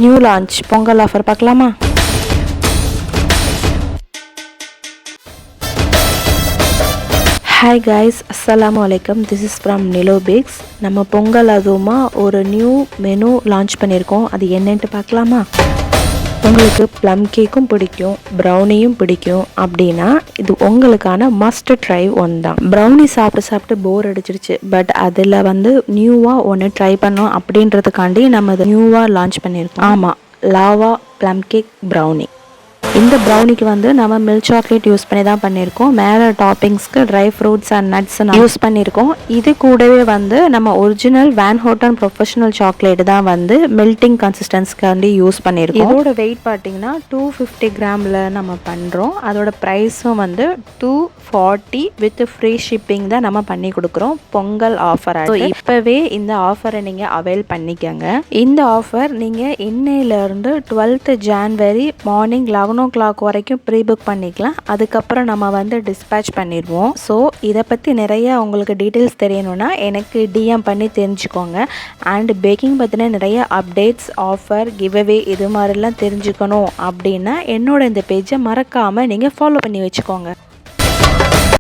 New launch Pongal offer பார்க்கலாமா? Hi guys, அஸ்ஸலாமு அலைக்கம். This is from Nilo Bakes. நம்ம பொங்கல் அதுவுமா ஒரு நியூ மெனு லான்ச் பண்ணியிருக்கோம். அது என்னன்ட்டு பார்க்கலாமா? உங்களுக்கு ப்ளம் கேக்கும் பிடிக்கும், ப்ரௌனியும் பிடிக்கும் அப்படின்னா இது உங்களுக்கான மஸ்ட் ட்ரை ஒன் தான். ப்ரௌனி சாப்பிட்டு போர் அடிச்சிருச்சு, பட் அதில் நியூவாக ஒன்று ட்ரை பண்ணோம் அப்படின்றதுக்காண்டி நம்ம அதை நியூவாக லான்ச் பண்ணியிருக்கோம். ஆமாம், லாவா ப்ளம் கேக் ப்ரௌனி. இந்த ப்ரௌனிக்கு நம்ம மில்க் சாக்லேட் யூஸ் பண்ணி தான் பண்ணியிருக்கோம். மேலே டாப்பிங்ஸ்க்கு dry fruits and nuts use பண்ணியிருக்கோம். இது கூடவே நம்ம original Van Houten professional chocolate தான் மெல்டிங் கன்சிஸ்டன்ஸ்க்காண்டி யூஸ் பண்ணியிருக்கோம். இதோட வெயிட் பார்த்தீங்கன்னா 250 கிராமில் நம்ம பண்ணுறோம். அதோட ப்ரைஸும் 240 வித் ஃப்ரீ ஷிப்பிங் தான் நம்ம பண்ணி கொடுக்குறோம். பொங்கல் ஆஃபர். இப்போவே இந்த ஆஃபரை நீங்கள் அவைல் பண்ணிக்கோங்க. இந்த ஆஃபர் நீங்கள் இன்னையிலேருந்து 12th ஜான்வரி மார்னிங் 11 o'clock வரைக்கும் ப்ரீ புக் பண்ணிக்கலாம். அதுக்கப்புறம் நம்ம டிஸ்பேச் பண்ணிடுவோம். ஸோ இதை பற்றி நிறைய உங்களுக்கு டீட்டெயில்ஸ் தெரியணும்னா எனக்கு டிஎம் பண்ணி தெரிஞ்சுக்கோங்க. அண்ட் பேக்கிங் பற்றின நிறைய அப்டேட்ஸ், ஆஃபர், கிவ்அவே இது மாதிரிலாம் தெரிஞ்சுக்கணும் அப்படின்னா என்னோட இந்த பேஜை மறக்காமல் நீங்கள் ஃபாலோ பண்ணி வச்சுக்கோங்க.